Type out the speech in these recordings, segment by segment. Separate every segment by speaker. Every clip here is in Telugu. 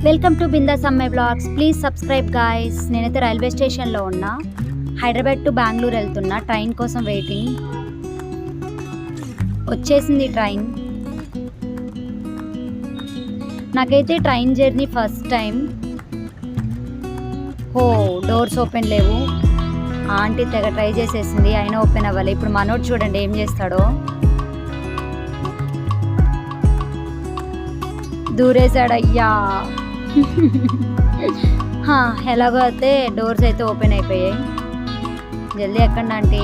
Speaker 1: వెల్కమ్ టు బిందాస్ అమ్మాయి బ్లాగ్స్. Please subscribe guys. నేనైతే రైల్వే స్టేషన్లో ఉన్నా. హైదరాబాద్ టు బెంగళూరు వెళ్తున్నా. ట్రైన్ కోసం వెయిటింగ్. వచ్చేసింది ట్రైన్. నాకైతే train journey first time. Doors open లేవు. ఆంటీ తెగ ట్రై చేసేసింది, అయినా ఓపెన్ అవ్వాలి. ఇప్పుడు మనోడు చూడండి ఏం చేస్తాడో. దూరేశాడయ్యా. ఎలాగో అయితే డోర్స్ అయితే ఓపెన్ అయిపోయాయి. జల్దీ ఎక్కండి ఆంటీ.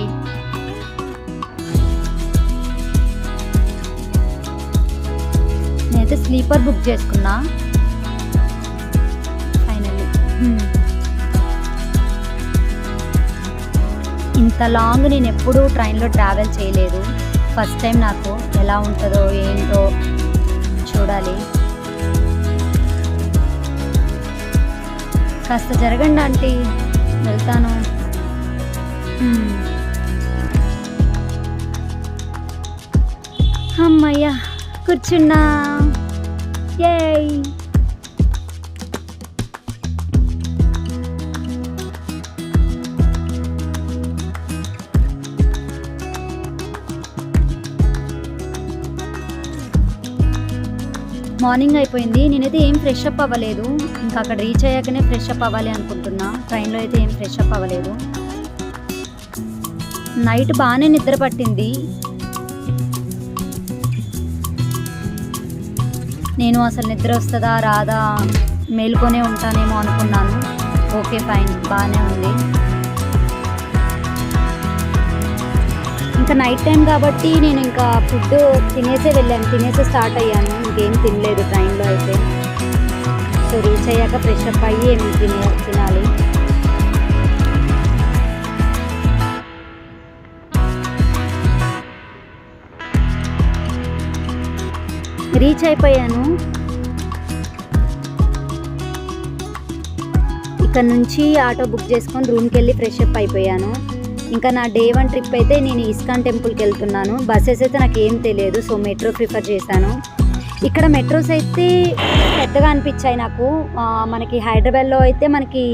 Speaker 1: నేనైతే స్లీపర్ బుక్ చేసుకున్నా ఫైనల్లీ. ఇంత లాంగ్ నేను ఎప్పుడూ ట్రైన్లో ట్రావెల్ చేయలేదు. ఫస్ట్ టైం నాకు. ఎలా ఉంటుందో ఏంటో చూడాలి. కాస్త జరగండి ఆంటీ, వెళ్తాను. అమ్మయ్యా కూర్చున్నా. ఏయ్ మార్నింగ్ అయిపోయింది. నేనైతే ఏం ఫ్రెష్ అప్ అవ్వలేదు. ఇంకా అక్కడ రీచ్ అయ్యాకనే ఫ్రెష్ అప్ అవ్వాలి అనుకుంటున్నా. ట్రైన్లో అయితే ఏం ఫ్రెష్ అప్ అవ్వలేదు. నైట్ బాగానే నిద్ర పట్టింది. నేను అసలు నిద్ర వస్తుందా రాదా, మేలుకొనే ఉంటానేమో అనుకున్నాను. ఓకే ఫైన్, బాగానే ఉంది. ఇంకా నైట్ టైం కాబట్టి నేను ఇంకా ఫుడ్ తినేసే స్టార్ట్ అయ్యాను. ఇంకేం తినలేదు ట్రైన్లో అయితే. సో రీచ్ అయ్యాక ఫ్రెష్ అప్ అయ్యి ఏమి తినాలి. రీచ్ అయిపోయాను. ఇక్కడ నుంచి ఆటో బుక్ చేసుకొని రూమ్కి వెళ్ళి ఫ్రెష్ అప్ అయిపోయాను. ఇంకా నా డే 1 ట్రిప్ అయితే నేను ఇస్కాన్ టెంపుల్కి వెళ్తున్నాను. బస్సెస్ అయితే నాకు ఏం తెలియదు, సో మెట్రో ప్రిఫర్ చేశాను. ఇక్కడ మెట్రోస్ అయితే పెద్దగా అనిపించాయి నాకు. మనకి హైదరాబాద్లో అయితే మనకి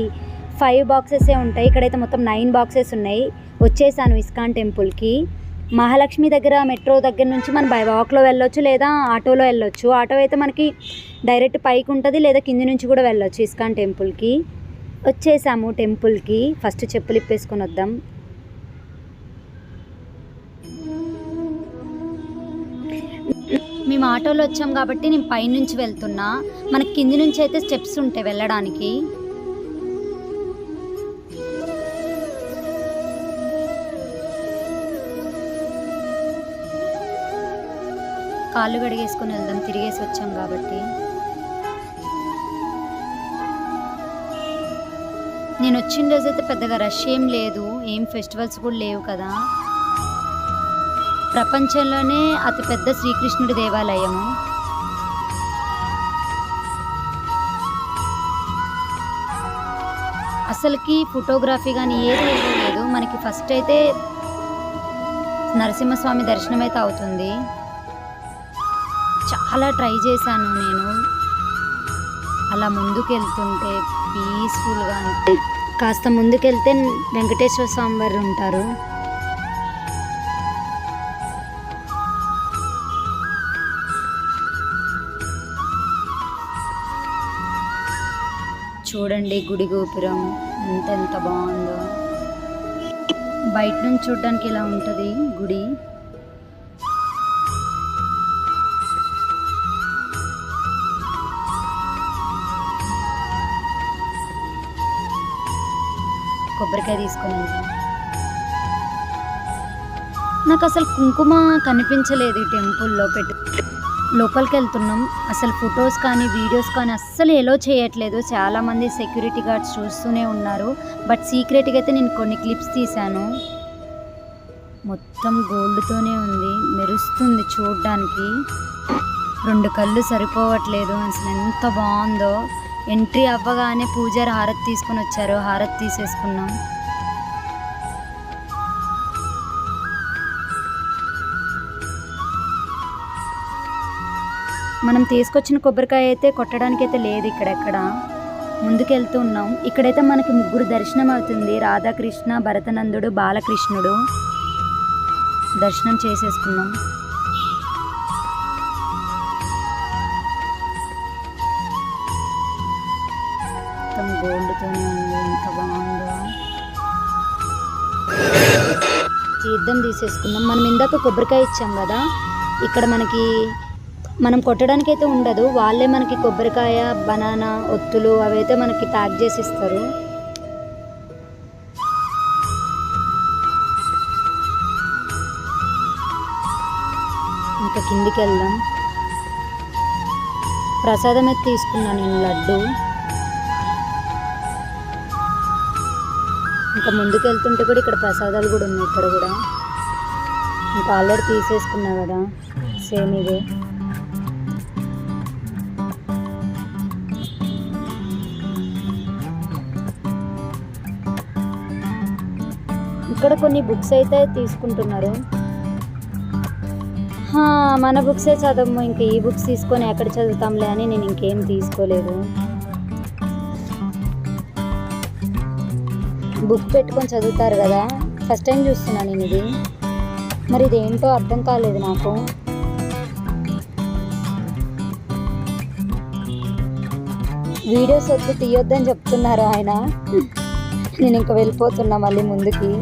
Speaker 1: 5 బాక్సెసే ఉంటాయి. ఇక్కడైతే మొత్తం 9 బాక్సెస్ ఉన్నాయి. వచ్చేసాను ఇస్కాన్ టెంపుల్కి. మహాలక్ష్మి దగ్గర మెట్రో దగ్గర నుంచి మనం బై వాక్లో వెళ్ళొచ్చు, లేదా ఆటోలో వెళ్ళొచ్చు. ఆటో అయితే మనకి డైరెక్ట్ పైకి ఉంటుంది, లేదా కింది నుంచి కూడా వెళ్ళొచ్చు ఇస్కాన్ టెంపుల్కి. వచ్చేసాము టెంపుల్కి. ఫస్ట్ చెప్పులు ఇప్పేసుకొని వద్దాం. మేము ఆటోలో వచ్చాం కాబట్టి నేను పైనుంచి వెళ్తున్నా. మనకి కింది నుంచి అయితే స్టెప్స్ ఉంటాయి వెళ్ళడానికి. కాళ్ళు కడిగేసుకొని వెళ్దాం, తిరిగేసి వచ్చాం కాబట్టి. నేను వచ్చిన రోజైతే పెద్దగా రష్ ఏం లేదు, ఏం ఫెస్టివల్స్ కూడా లేవు కదా. ప్రపంచంలోనే అతిపెద్ద శ్రీకృష్ణుడి దేవాలయము. అసలుకి ఫోటోగ్రఫీ కానీ ఏది లేదు. మనకి ఫస్ట్ అయితే నరసింహస్వామి దర్శనం అయితే అవుతుంది. చాలా ట్రై చేశాను నేను. అలా ముందుకు వెళ్తుంటే పీస్ఫుల్గా అంటే కాస్త ముందుకెళ్తే వెంకటేశ్వర స్వామి వారు ఉంటారు. చూడండి గుడి గోపురం ఎంత బాగుందో. బయట నుంచి చూడడానికి ఇలా ఉంటుంది గుడి. కొబ్బరికాయ తీసుకొని వెళ్తాం. నాకు అసలు కుంకుమ కనిపించలేదు ఈ టెంపుల్లో. లోపలికి వెళ్తున్నాం. అసలు ఫొటోస్ కానీ వీడియోస్ కానీ అస్సలు ఎలో చేయట్లేదు. చాలామంది సెక్యూరిటీ గార్డ్స్ చూస్తూనే ఉన్నారు. బట్ సీక్రెట్గా అయితే నేను కొన్ని క్లిప్స్ తీశాను. మొత్తం గోల్డ్తోనే ఉంది, మెరుస్తుంది చూడ్డానికి. 2 కళ్ళు సరిపోవట్లేదు. అసలు ఎంత బాగుందో. ఎంట్రీ అవ్వగానే పూజారి హారతి తీసుకొని వచ్చారు. హారతి తీసేసుకున్నాం. మనం తీసుకొచ్చిన కొబ్బరికాయ అయితే కొట్టడానికి అయితే లేదు ఇక్కడెక్కడ. ముందుకెళ్తూ ఉన్నాం. ఇక్కడైతే మనకి ముగ్గురు దర్శనం అవుతుంది. రాధాకృష్ణ, భరతనందుడు, బాలకృష్ణుడు దర్శనం చేసేసుకున్నాం. మొత్తం గోల్డ్తోనే ఉంది, ఎంత బాగుందో. తీర్థం తీసేసుకున్నాం. మనం ఇందాక కొబ్బరికాయ ఇచ్చాం కదా, ఇక్కడ మనం కొట్టడానికి అయితే ఉండదు, వాళ్ళే మనకి కొబ్బరికాయ, బనానా, ఒత్తులు అవైతే మనకి ప్యాక్ చేసి ఇస్తారు. ఇంకా కిందికి వెళ్దాం. ప్రసాదం అయితే తీసుకున్నాను నేను, లడ్డు. ఇంకా ముందుకు వెళ్తుంటే కూడా ఇక్కడ ప్రసాదాలు కూడా ఉన్నాయి. ఇక్కడ కూడా ఇంకా ఆల్రెడీ తీసేసుకున్నా కదా, సేమ్ ఇదే. ఇక్కడ కొన్ని బుక్స్ అయితే తీసుకుంటున్నారు. మన బుక్సే చదవము, ఇంకా ఈ బుక్స్ తీసుకొని ఎక్కడ చదువుతాంలే అని నేను ఇంకేం తీసుకోలేదు. బుక్ పెట్టుకొని చదువుతారు కదా, ఫస్ట్ టైం చూస్తున్నాను నేను ఇది. మరి ఇదేంటో అర్థం కాలేదు నాకు. వీడియోస్ వద్దు, తీయొద్దని చెప్తున్నారు ఆయన. నేను ఇంకా వెళ్ళిపోతున్నా మళ్ళీ ముందుకి.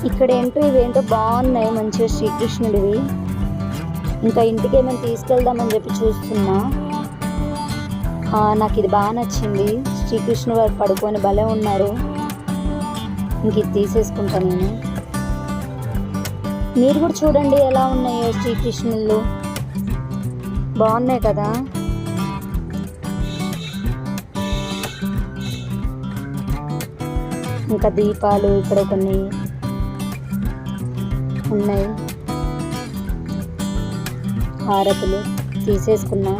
Speaker 1: ఇక్కడ ఏంటో ఇవేంటో బాగున్నాయి మంచిగా, శ్రీకృష్ణుడివి. ఇంకా ఇంటికి ఏమైనా తీసుకెళ్దామని చెప్పి చూస్తున్నా. నాకు ఇది బాగా నచ్చింది. శ్రీకృష్ణుడు వారు పడుకొని భలే ఉన్నారు. ఇంక ఇది తీసేసుకుంటా నేను. మీరు కూడా చూడండి ఎలా ఉన్నాయో శ్రీకృష్ణులు, బాగున్నాయి కదా. ఇంకా దీపాలు ఇక్కడ కొన్ని ఉన్నాయి, హారతులు తీసేసుకున్నా.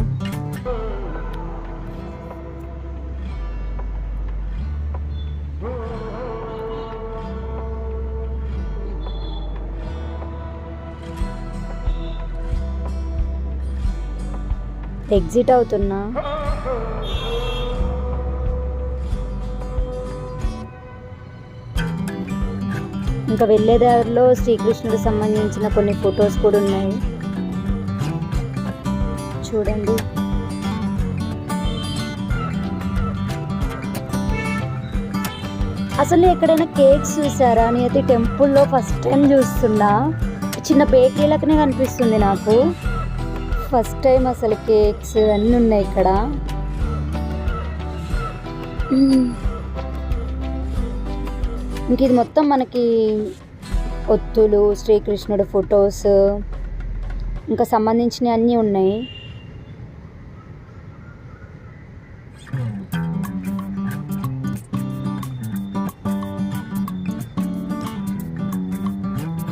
Speaker 1: ఎగ్జిట్ అవుతున్నా. ఇంకా వెళ్ళేదారిలో శ్రీకృష్ణుడికి సంబంధించిన కొన్ని ఫొటోస్ కూడా ఉన్నాయి, చూడండి. అసలు ఎక్కడైనా కేక్స్ చూసారా? నేనైతే టెంపుల్లో ఫస్ట్ టైం చూస్తున్నా. చిన్న బేకరీలకనే కనిపిస్తుంది నాకు. ఫస్ట్ టైం అసలు కేక్స్ అన్నీ ఉన్నాయి ఇక్కడ. ఇంక ఇది మొత్తం మనకి ఒత్తులు, శ్రీకృష్ణుడు ఫొటోస్, ఇంకా సంబంధించినవి అన్నీ ఉన్నాయి.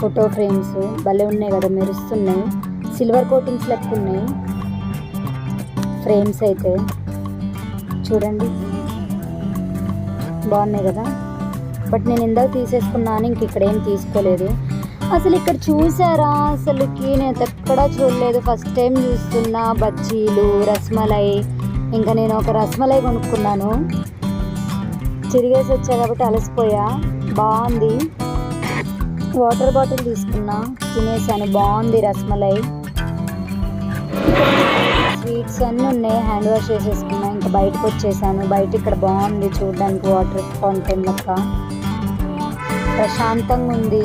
Speaker 1: ఫోటో ఫ్రేమ్స్ భలే ఉన్నాయి కదా, మెరుస్తున్నాయి. సిల్వర్ కోటింగ్స్ లెక్క ఉన్నాయి ఫ్రేమ్స్ అయితే, చూడండి బాగున్నాయి కదా. బట్ నేను ఇందాక తీసేసుకున్నాను, ఇంక ఇక్కడ ఏం తీసుకోలేదు. అసలు ఇక్కడ చూసారా? అసలుకి నేను ఎక్కడా చూడలేదు, ఫస్ట్ టైం చూస్తున్నా. బజ్జీలు, రస్మలై. ఇంకా నేను ఒక రస్మలై కొనుక్కున్నాను, తిరిగేసి వచ్చా కాబట్టి అలసిపోయా. బాగుంది. వాటర్ బాటిల్ తీసుకున్నా, తినేసాను. బాగుంది రస్మలై. స్వీట్స్ అన్నీ ఉన్నాయి, హ్యాండ్ వాష్ చేసేసుకున్నా. ఇంకా బయటకు వచ్చేసాను. బయట ఇక్కడ బాగుంది చూడడానికి, వాటర్ ఫౌంటైన్ లెక్క ప్రశాంతంగా ఉంది.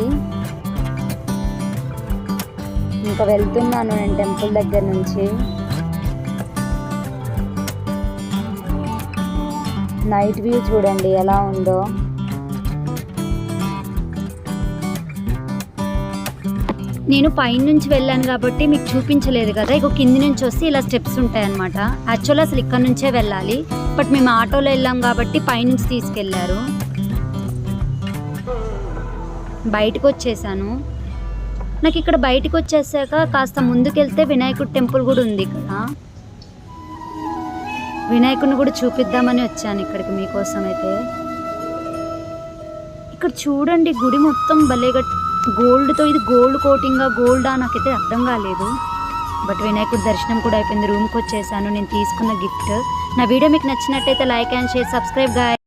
Speaker 1: ఇంకా వెళ్తున్నాను నేను టెంపుల్ దగ్గర నుంచి. నైట్ వ్యూ చూడండి ఎలా ఉందో. నేను పైన నుంచి వెళ్ళాను కాబట్టి మీకు చూపించలేదు కదా. ఇక కింది నుంచి వస్తే ఇలా స్టెప్స్ ఉంటాయి అన్నమాట. యాక్చువల్లీ అసలు ఇక్కడ నుంచే వెళ్ళాలి, బట్ మేము ఆటోలో వెళ్ళాం కాబట్టి పైనుంచి తీసుకెళ్లారు. బయటకు వచ్చేసాను. నాకు ఇక్కడ బయటకు వచ్చేసాక కాస్త ముందుకెళ్తే వినాయకుడి టెంపుల్ కూడా ఉంది ఇక్కడ. వినాయకుడిని కూడా చూపిద్దామని వచ్చాను ఇక్కడికి మీకోసం అయితే. ఇక్కడ చూడండి గుడి మొత్తం భలేగా గోల్డ్తో, ఇది గోల్డ్ కోటింగా గోల్డా నాకైతే అర్థం కాలేదు. బట్ వినాయకుడి దర్శనం కూడా అయిపోయింది. రూమ్కి వచ్చేసాను. నేను తీసుకున్న గిఫ్ట్. నా వీడియో మీకు నచ్చినట్టయితే like and share, subscribe guy.